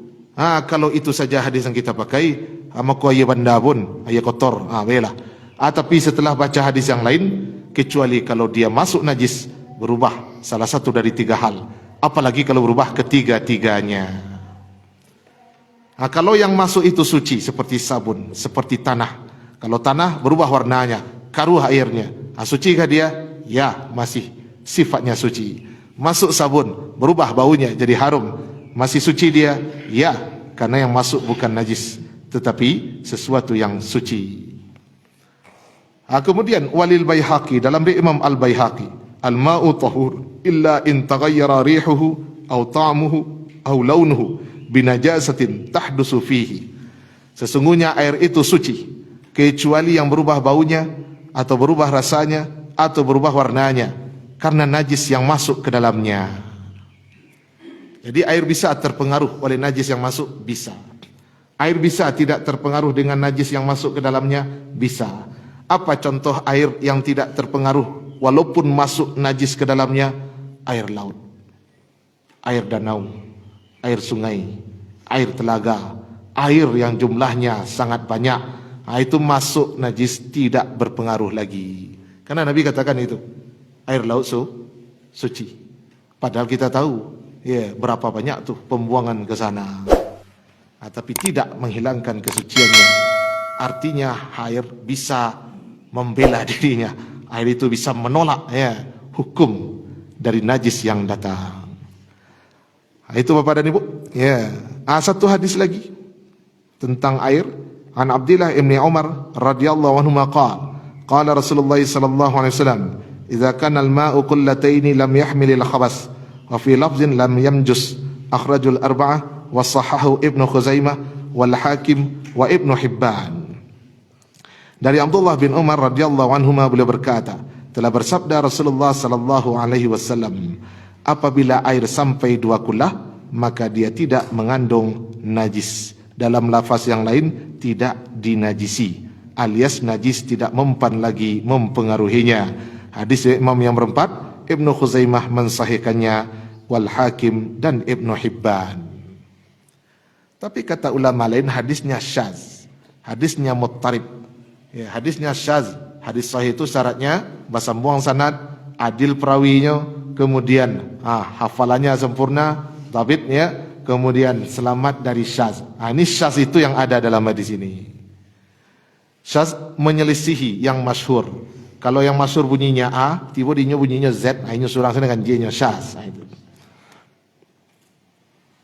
Speaker 1: Kalau itu saja hadis yang kita pakai, maka ayat benda pun ayat kotor. Baiklah. Tapi setelah baca hadis yang lain, kecuali kalau dia masuk najis, berubah salah satu dari tiga hal. Apalagi kalau berubah ketiga-tiganya. Kalau yang masuk itu suci, seperti sabun, seperti tanah. Kalau tanah berubah warnanya, karuh airnya. Sucikah dia? Ya, masih sifatnya suci. Masuk sabun, berubah baunya jadi harum. masih suci dia? Ya, karena yang masuk bukan najis, tetapi sesuatu yang suci. Kemudian walil Baihaqi, dalam Imam Al-Baihaqi, al-ma'u tahur illa in taghayyara rihuhu aw ta'muhu aw launuhu binajasatin tahdusu fihi. Sesungguhnya air itu suci kecuali yang berubah baunya atau berubah rasanya atau berubah warnanya karena najis yang masuk ke dalamnya. Jadi air bisa terpengaruh oleh najis yang masuk? Bisa. Air bisa tidak terpengaruh dengan najis yang masuk ke dalamnya? Bisa. Apa contoh air yang tidak terpengaruh walaupun masuk najis ke dalamnya? Air laut, air danau, air sungai, air telaga, air yang jumlahnya sangat banyak. Itu masuk najis tidak berpengaruh lagi. Karena Nabi katakan itu, air laut suci. Padahal kita tahu, ya, berapa banyak tuh pembuangan ke sana. Tapi tidak menghilangkan kesuciannya. Artinya air bisa membela dirinya. Air itu bisa menolak, ya, hukum dari najis yang datang. Itu Bapak dan Ibu. Ya, satu hadis lagi tentang air. An Abdullah ibn Umar radhiyallahu anhu qala qala Rasulullah sallallahu alaihi wasallam idza kana al-ma'u qullataini lam yahmil al-khabas wa fi lafzin lam yamjus akhrajul arba'ah wa sahahu Ibnu Khuzaimah wal Hakim wa Ibnu Hibban. Dari Abdullah bin Umar radhiyallahu anhu beliau berkata, telah bersabda Rasulullah sallallahu alaihi wasallam, apabila air sampai 2 kullah maka dia tidak mengandung najis. Dalam lafaz yang lain, tidak dinajisi, alias najis tidak mempan lagi mempengaruhinya. Hadis Imam yang berempat, Ibnu Khuzaimah mensahihkannya, wal Hakim dan Ibnu Hibban. Tapi kata ulama lain, hadisnya syaz, hadisnya muttarib. Ya, hadisnya syaz. Hadis sahih itu syaratnya basam-buang sanad, adil perawinya, kemudian hafalannya sempurna, dhabitnya, kemudian selamat dari syaz. Ini syaz itu yang ada dalam hadis ini. Syaz menyelisihi yang masyhur. Kalau yang masyhur bunyinya A, tiba-tiba bunyinya Z, ini surang dengan J-nya syaz.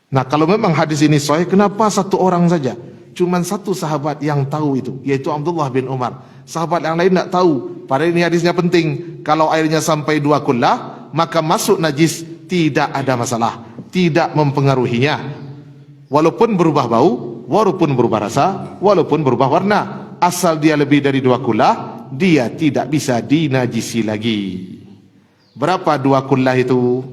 Speaker 1: Nah, kalau memang hadis ini sahih, kenapa satu orang saja? Cuman satu sahabat yang tahu itu, yaitu Abdullah bin Umar. Sahabat yang lain tidak tahu. Padahal ini hadisnya penting. Kalau airnya sampai 2 kullah, maka masuk najis, tidak ada masalah, tidak mempengaruhinya. Walaupun berubah bau, walaupun berubah rasa, walaupun berubah warna, asal dia lebih dari 2 kullah, dia tidak bisa dinajisi lagi. Berapa 2 kullah itu?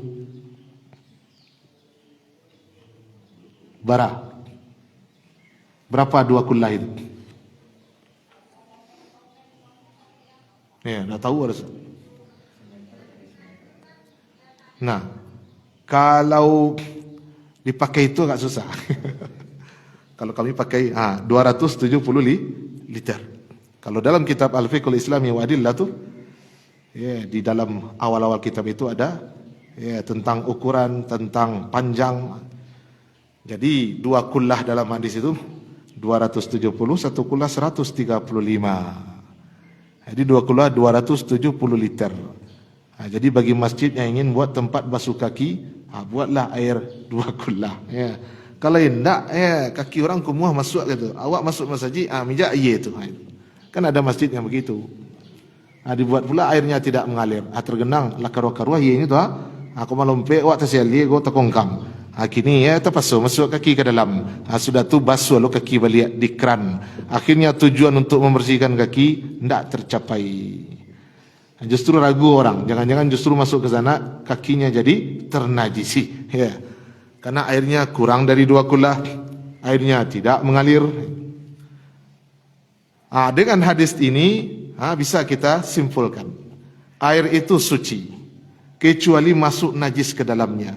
Speaker 1: Berapa 2 kullah itu? Ya, dah tahu harus. Nah, kalau dipakai itu agak susah. Kalau kami pakai 270 liter. Kalau dalam kitab Al-Fiqhul Islami wa Adillah tuh, ya, di dalam awal-awal kitab itu ada, ya, tentang ukuran, tentang panjang. Jadi 2 kullah dalam hadis itu 270, 1 kullah 135. Jadi 2 kullah 270 liter. Jadi bagi masjid yang ingin buat tempat basuh kaki, buatlah air 2 kullah. Ya. Kalau tidak, ya, kaki orang kumuh masuk gitu. Awak masuk masjid, mijak iya itu. Kan ada masjid yang begitu. Dibuat pula airnya tidak mengalir. Tergenang lakar-karuah iya ini tu. Aku malompe awak tersiali, aku terkongkang. Kini ya terpaksa masuk kaki ke dalam. Sudah tu basuh lo kaki balik di keran. Akhirnya tujuan untuk membersihkan kaki tidak tercapai. Justru ragu orang, jangan-jangan justru masuk ke sana kakinya jadi ternajisi. Ya. Karena airnya kurang dari 2 kullah, airnya tidak mengalir. Dengan hadis ini bisa kita simpulkan, air itu suci kecuali masuk najis ke dalamnya.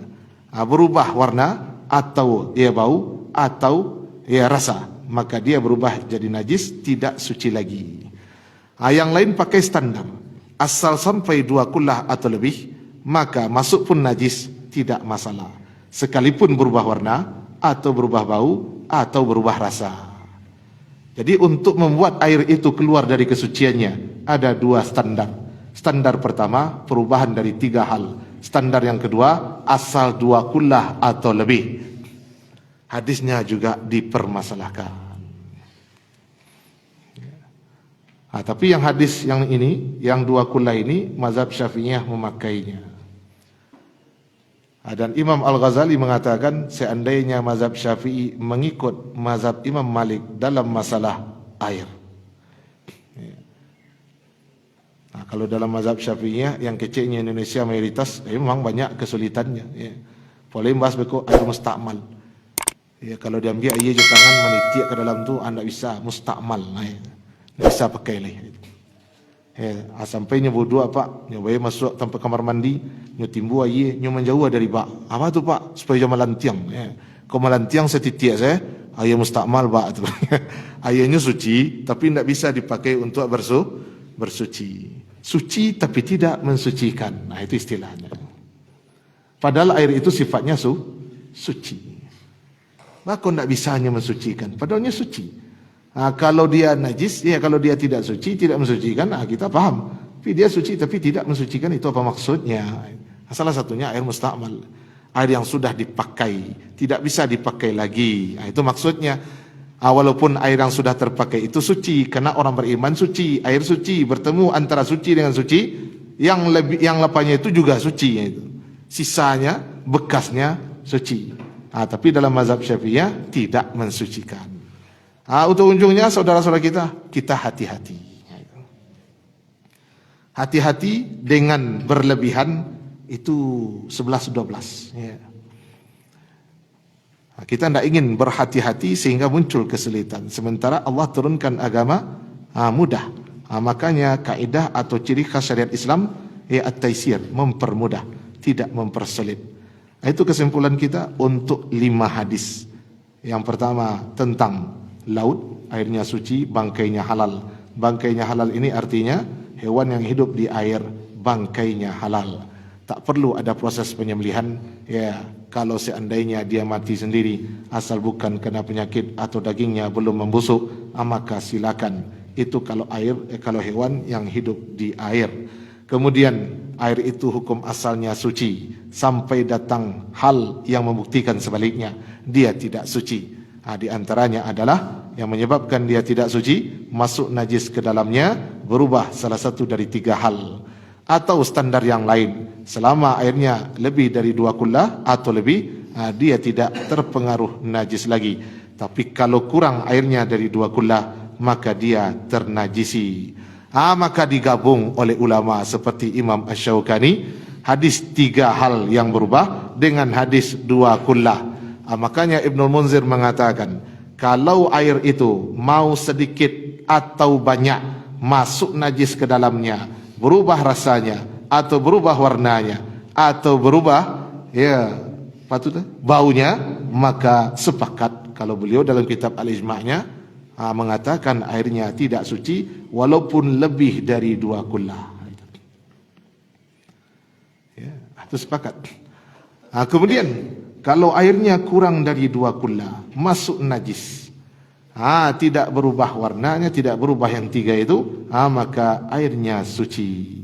Speaker 1: Berubah warna atau ia bau atau ia rasa, maka dia berubah jadi najis, tidak suci lagi. Yang lain pakai standar, asal sampai 2 kullah atau lebih, maka masuk pun najis, tidak masalah, sekalipun berubah warna atau berubah bau atau berubah rasa. Jadi untuk membuat air itu keluar dari kesuciannya ada 2 standar. Standar pertama, perubahan dari 3 hal. Standar yang kedua, asal 2 kullah atau lebih. Hadisnya juga dipermasalahkan. Tapi yang hadis yang ini, yang 2 kullah ini, mazhab Syafi'iyah memakainya. Dan Imam Al-Ghazali mengatakan seandainya mazhab Syafi'i mengikut mazhab Imam Malik dalam masalah air. Kalau dalam mazhab Syafi'iyah yang kecilnya Indonesia mayoritas, memang banyak kesulitannya. Boleh bahas beku air mustakmal. Kalau diambil air je tangan menitiak ke dalam tu, anda bisa mustakmal. Bisa pakai leh. Sampai nyoba dua pak, nyoba masuk tanpa kamar mandi, nyoba timbu air, nyoba menjauh dari pak. Apa tu pak? Supaya jangan melantiang. Kalau melantiang setitiak saya, air mustakmal pak tu. Airnya suci, tapi tidak bisa dipakai untuk bersuci. Suci tapi tidak mensucikan. Nah itu istilahnya. Padahal air itu sifatnya suci. Maka tidak bisa hanya mensucikan. Padahalnya suci. Kalau dia najis, kalau dia tidak suci, tidak mensucikan, kita paham. Tapi dia suci tapi tidak mensucikan, itu apa maksudnya? Salah satunya air mustakmal, air yang sudah dipakai, tidak bisa dipakai lagi. Itu maksudnya. Walaupun air yang sudah terpakai itu suci, karena orang beriman suci, air suci, bertemu antara suci dengan suci, yang lepasnya itu juga suci. Sisanya, bekasnya suci. Tapi dalam mazhab Syafi'iyah tidak mensucikan. Untuk ujungnya saudara-saudara kita hati-hati. Hati-hati dengan berlebihan itu 11-12. Kita tidak ingin berhati-hati sehingga muncul kesulitan. Sementara Allah turunkan agama mudah. Makanya kaidah atau ciri khas syariat Islam at-taisir, mempermudah, tidak mempersulit. Itu kesimpulan kita untuk 5 hadis. Yang pertama tentang laut, airnya suci, bangkainya halal. Bangkainya halal ini artinya hewan yang hidup di air, bangkainya halal. Tak perlu ada proses penyembelihan. Kalau seandainya dia mati sendiri, asal bukan kena penyakit atau dagingnya belum membusuk, maka silakan. Itu kalau kalau hewan yang hidup di air. Kemudian air itu hukum asalnya suci sampai datang hal yang membuktikan sebaliknya, dia tidak suci. Di antaranya adalah yang menyebabkan dia tidak suci, masuk najis ke dalamnya, berubah salah satu dari 3 hal. Atau standar yang lain, selama airnya lebih dari 2 kullah atau lebih, dia tidak terpengaruh najis lagi. Tapi kalau kurang airnya dari 2 kullah, maka dia ternajisi. Maka digabung oleh ulama seperti Imam Asy-Syaukani, hadis 3 hal yang berubah dengan hadis 2 kullah. Makanya Ibnul Munzir mengatakan, kalau air itu mau sedikit atau banyak masuk najis ke dalamnya, berubah rasanya atau berubah warnanya atau berubah baunya, maka sepakat kalau beliau dalam kitab Al-Ijma'-nya mengatakan airnya tidak suci walaupun lebih dari 2 kullah. Itu sepakat. Kemudian kalau airnya kurang dari 2 kullah, masuk najis, tidak berubah warnanya, tidak berubah yang 3 itu, maka airnya suci.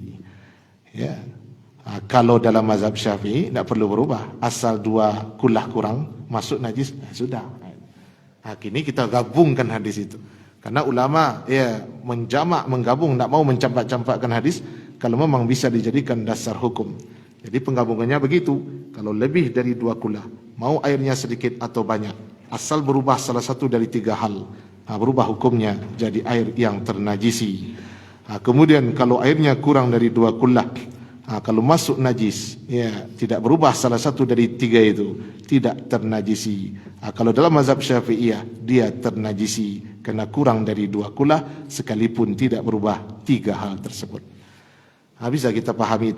Speaker 1: Kalau dalam mazhab Syafi'i tidak perlu berubah, asal 2 kullah kurang, masuk najis, sudah. Kini kita gabungkan hadis itu, karena ulama menggabung, tidak mau mencampak-campakkan hadis kalau memang bisa dijadikan dasar hukum. Jadi penggabungannya begitu. Kalau lebih dari 2 kullah, mau airnya sedikit atau banyak, asal berubah salah satu dari 3 hal, berubah hukumnya jadi air yang ternajisi. Kemudian kalau airnya kurang dari 2 kullah, kalau masuk najis, tidak berubah salah satu dari 3 itu, tidak ternajisi. Kalau dalam mazhab Syafi'iyah, dia ternajisi karena kurang dari 2 kullah sekalipun tidak berubah 3 hal tersebut. Bisa kita pahami.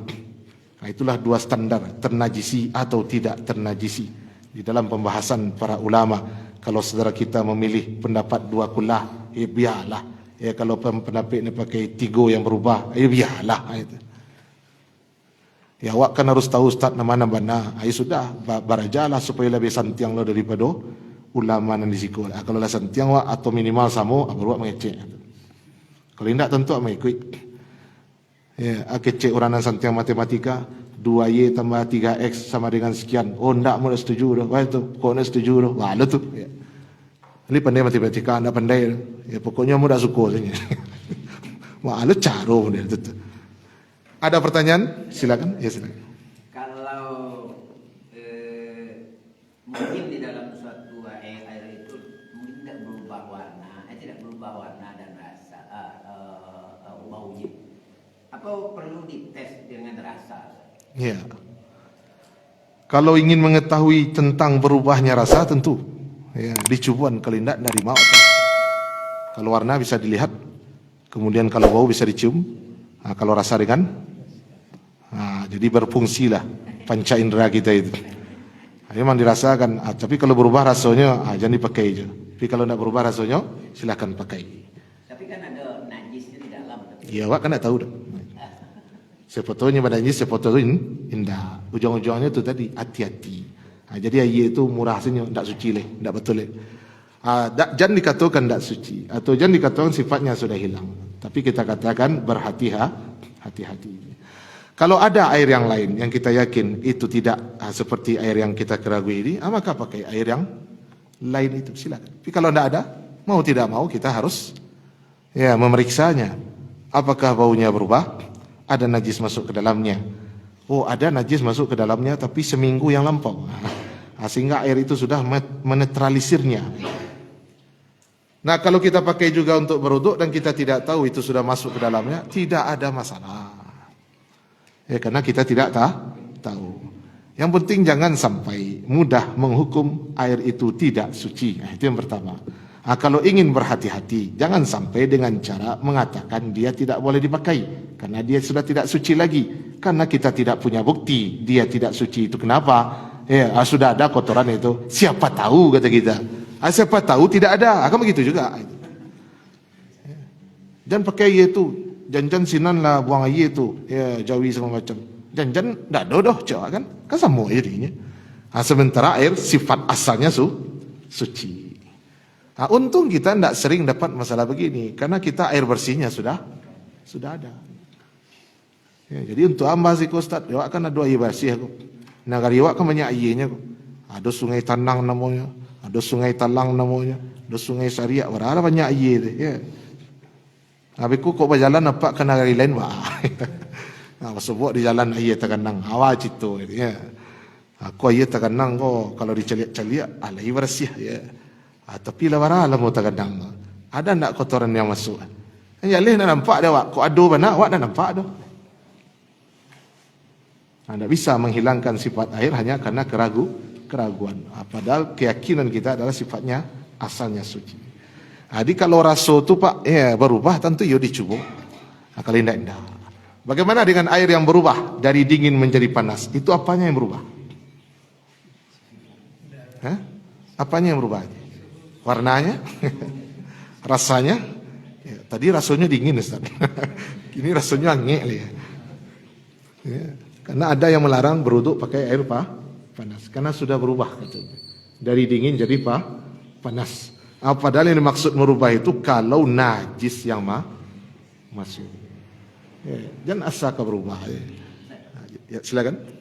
Speaker 1: Itulah 2 standar, ternajisi atau tidak ternajisi. Di dalam pembahasan para ulama, kalau saudara kita memilih pendapat 2 kullah, biarlah. Kalau pendapat ini pakai 3 yang berubah, biarlah. Awak kan harus tahu Ustaz nama mana. Sudah, barajalah supaya lebih santiang lo daripada ulama yang di siku. Kalau lah santiang atau minimal sama, berbuat mengecek. Kalau tidak tentu mengikut. Kecek orang yang santiang matematika, 2 2Y tambah 3X sama dengan sekian. Oh enggak, mau setuju dah. Wah itu, kok nak setuju dah. Wah lu tuh. Ya. Ini pandai matematika, enggak pandai. Ya pokoknya mau dah suka saja. Wah lu caro dia tu. Ada pertanyaan? Silakan. Ya silakan.
Speaker 2: Kalau mungkin di dalam suatu air itu mungkin tidak berubah warna dan rasa baunya. Apa perlu dites dengan rasa?
Speaker 1: Ya. Kalau ingin mengetahui tentang berubahnya rasa tentu ya dicubuan kalau tidak dari mau. Kalau warna bisa dilihat, kemudian kalau bau bisa dicium, nah, kalau rasa dengan, nah, jadi berfungsilah panca indera kita itu. Nah, memang dirasakan, tapi kalau berubah rasanya, jangan dipakai aja. Tapi kalau tidak berubah rasanya, silakan pakai.
Speaker 2: Tapi kan ada najisnya di dalam.
Speaker 1: Iya, wak kan tidak tahu dah. Sepotongnya badannya sepotoin indah. Ujung-ujungnya itu tadi hati-hati. Nah, jadi air itu murah saja, tidak suci leh, tidak betul leh. Jangan dikatakan tidak suci atau jangan dikatakan sifatnya sudah hilang. Tapi kita katakan berhati-hati. Kalau ada air yang lain yang kita yakin itu tidak seperti air yang kita keragui ini, maka pakai air yang lain itu silakan. Tapi kalau tidak ada, mau tidak mau kita harus ya memeriksanya. Apakah baunya berubah? Ada najis masuk ke dalamnya. Oh, ada najis masuk ke dalamnya tapi seminggu yang lampau. Sehingga air itu sudah menetralisirnya. Nah, kalau kita pakai juga untuk berwuduk dan kita tidak tahu itu sudah masuk ke dalamnya, tidak ada masalah. Ya, karena kita tidak tahu. Yang penting jangan sampai mudah menghukum air itu tidak suci. Nah, itu yang pertama. Kalau ingin berhati-hati, jangan sampai dengan cara mengatakan dia tidak boleh dipakai. Karena dia sudah tidak suci lagi. Karena kita tidak punya bukti dia tidak suci itu. Kenapa? Ya, sudah ada kotoran itu. Siapa tahu kata kita. Siapa tahu tidak ada. Akan begitu juga. Jangan pakai air itu. Jangan sinan lah buang air itu. Ya, jauhi segala macam. Jangan tidak dodoh cak kan? Kan sama airnya. Sementara air sifat asalnya suci. Untung kita tidak sering dapat masalah begini. Karena kita air bersihnya sudah ada. Ya, jadi untuk hamba sih Ustaz, awak kan ada air bersih aku. Negara awak kan banyak airnya. Ada sungai Tanang namanya, ada sungai Talang namanya, ada sungai Sariak, ada banyak air. Ya. Habis kok berjalan apa ke negara lain wah. Nah, sebab di jalan air terkenang, awak itu. Ya. Aku air terkenang kok kalau diceliak-celiak, air bersih ya. Tapi lah mau terkenang. Ada tak kotoran yang masuk? Ya leh nak nampak dah wak. Kok ado mana wak dah nampak dah. Tidak bisa menghilangkan sifat air hanya karena keraguan. Padahal keyakinan kita adalah sifatnya asalnya suci. Jadi kalau rasa tu pak berubah tentu ya dicuba. Kalau tidak. Bagaimana dengan air yang berubah dari dingin menjadi panas? Itu apanya yang berubah? Apanya yang berubah? Warnanya? Rasanya? Ya, tadi rasanya dingin Ustaz. Ini rasanya angin ya. Karena ada yang melarang berwuduk pakai air panas. Karena sudah berubah katanya. Dari dingin jadi panas. Padahal yang dimaksud merubah itu kalau najis yang masuk. Ya, jangan asal berubah. Ya, silakan.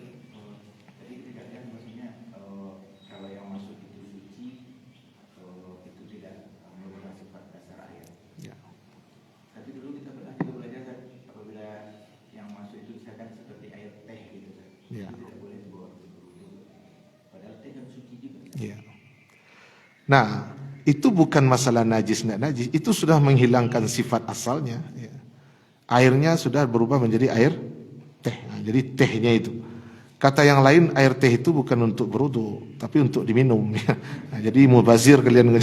Speaker 1: Nah, itu bukan masalah najis tidak najis, itu sudah menghilangkan sifat asalnya. Ya. Airnya sudah berubah menjadi air teh. Nah, jadi tehnya itu. Kata yang lain, air teh itu bukan untuk berwudu, tapi untuk diminum. Ya. Nah, jadi mubazir kalian.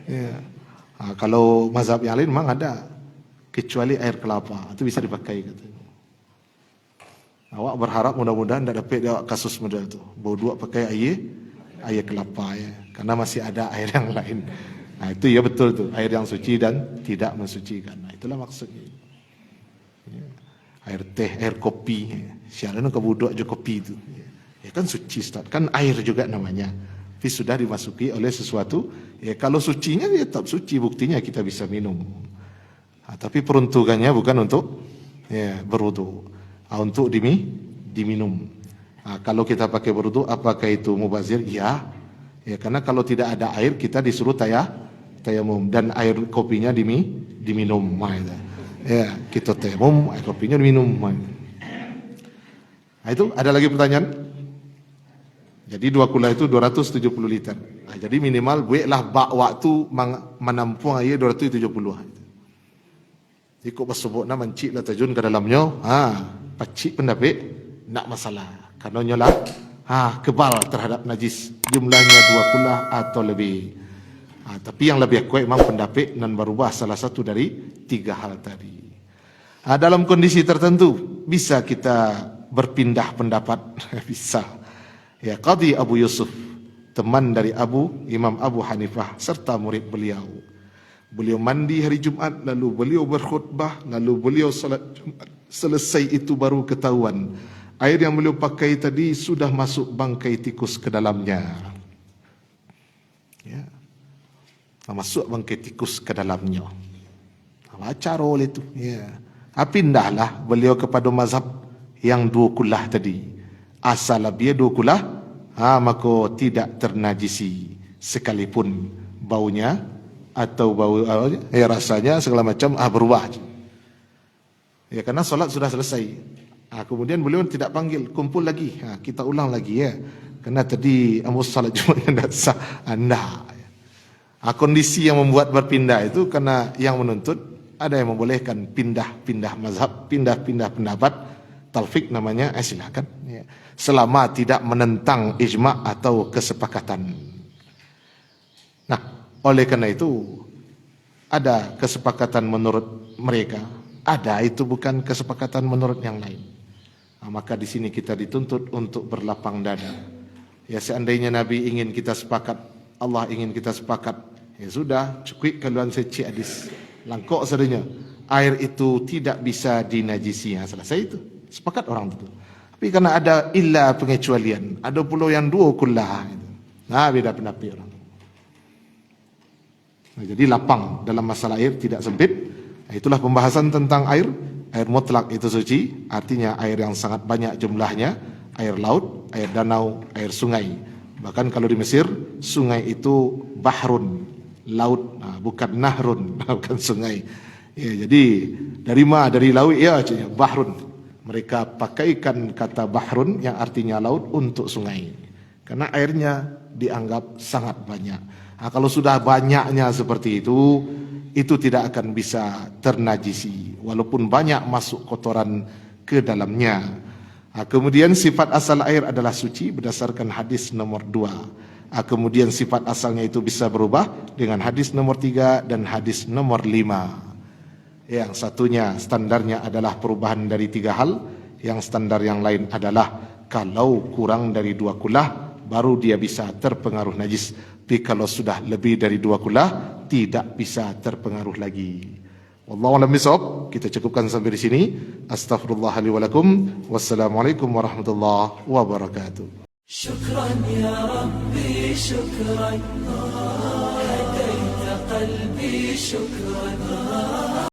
Speaker 1: Ya. Nah, kalau mazhab yang lain memang ada, kecuali air kelapa itu bisa dipakai. Katanya. Awak berharap mudah-mudahan tidak dapat kasus model itu. Berwudu pakai air kelapa ya. Karena masih ada air yang lain. Nah itu ya betul tuh, air yang suci dan tidak mensucikan. Nah itulah maksudnya. Ya. Air teh, air kopi. Siaran kebudok aja kopi itu. Ya kan suci Ustaz, kan air juga namanya. Tapi sudah dimasuki oleh sesuatu. Ya kalau sucinya ya tetap suci, buktinya kita bisa minum. Nah, tapi peruntukannya bukan untuk berwudu, untuk diminum. Kalau kita pakai berwudu, apakah itu mubazir? Ya, karena kalau tidak ada air kita disuruh tayamum, dan air kopinya diminum. Ya, kita tayamum, air kopinya diminum. Itu ada lagi pertanyaan? Jadi 2 kula itu 270 liter. Jadi minimal buatlah waktu menampung air 270. Ikut bersebutnya mencik lah terjun ke dalamnya, pacik pendapik, nak masalah. Karena nyolah, kebal terhadap najis. Jumlahnya 2 kula atau lebih. Tapi yang lebih kuat memang pendapik dan berubah salah satu dari 3 hal tadi. Dalam kondisi tertentu, bisa kita berpindah pendapat. Bisa. Ya, Qadhi Abu Yusuf, teman dari Imam Abu Hanifah, serta murid beliau. Beliau mandi hari Jumat, lalu beliau berkhutbah, lalu beliau salat Jumat. Selesai itu baru ketahuan air yang beliau pakai tadi sudah masuk bangkai tikus ke dalamnya. Ya. Masuk bangkai tikus ke dalamnya. Baca rol itu. Ya. Pindahlah beliau kepada mazhab yang 2 kulah tadi. Asal dia 2 kulah, maka tidak ternajisi sekalipun baunya atau bau rasanya segala macam berubah. Ya, karena solat sudah selesai. Kemudian beliau tidak panggil, kumpul lagi. Kita ulang lagi ya. Karena tadi amus salat Jumat tidak sah. Kondisi yang membuat berpindah itu karena yang menuntut ada yang membolehkan pindah-pindah mazhab, pindah-pindah pendapat, talfik namanya, silakan. Ya. Selama tidak menentang ijma' atau kesepakatan. Nah, oleh karena itu ada kesepakatan menurut mereka, ada itu bukan kesepakatan menurut yang lain. Maka di sini kita dituntut untuk berlapang dada. Ya, seandainya Nabi ingin kita sepakat, Allah ingin kita sepakat, ya sudah, cukup kaluan seci hadis, langkok sadanya. Air itu tidak bisa dinajisi. Selesai itu. Sepakat orang itu. Tapi karena ada illa pengecualian, ada pula yang 2 kulah. Beda pendapat orang. Jadi lapang dalam masalah air, tidak sempit. Itulah pembahasan tentang air. Air mutlak itu suci, artinya air yang sangat banyak jumlahnya. Air laut, air danau, air sungai. Bahkan kalau di Mesir, sungai itu bahrun, laut, bukan nahrun, bukan sungai. Ya, jadi dari laut, ya, bahrun. Mereka pakaikan kata bahrun yang artinya laut untuk sungai. Karena airnya dianggap sangat banyak. Kalau sudah banyaknya seperti itu tidak akan bisa ternajisi. Walaupun banyak masuk kotoran ke dalamnya. Kemudian sifat asal air adalah suci berdasarkan hadis nomor 2. Kemudian sifat asalnya itu bisa berubah dengan hadis nomor 3 dan hadis nomor 5. Yang satunya standarnya adalah perubahan dari 3 hal. Yang standar yang lain adalah kalau kurang dari 2 kulah baru dia bisa terpengaruh najis. Tapi kalau sudah lebih dari 2 kulah tidak bisa terpengaruh lagi. Wallahu a'lam bishawab. Kita cukupkan sampai di sini. Astaghfirullah li wa lakum. Wassalamualaikum warahmatullahi wabarakatuh. Syukran ya Rabbi, syukran. Hadaita qalbi, syukran.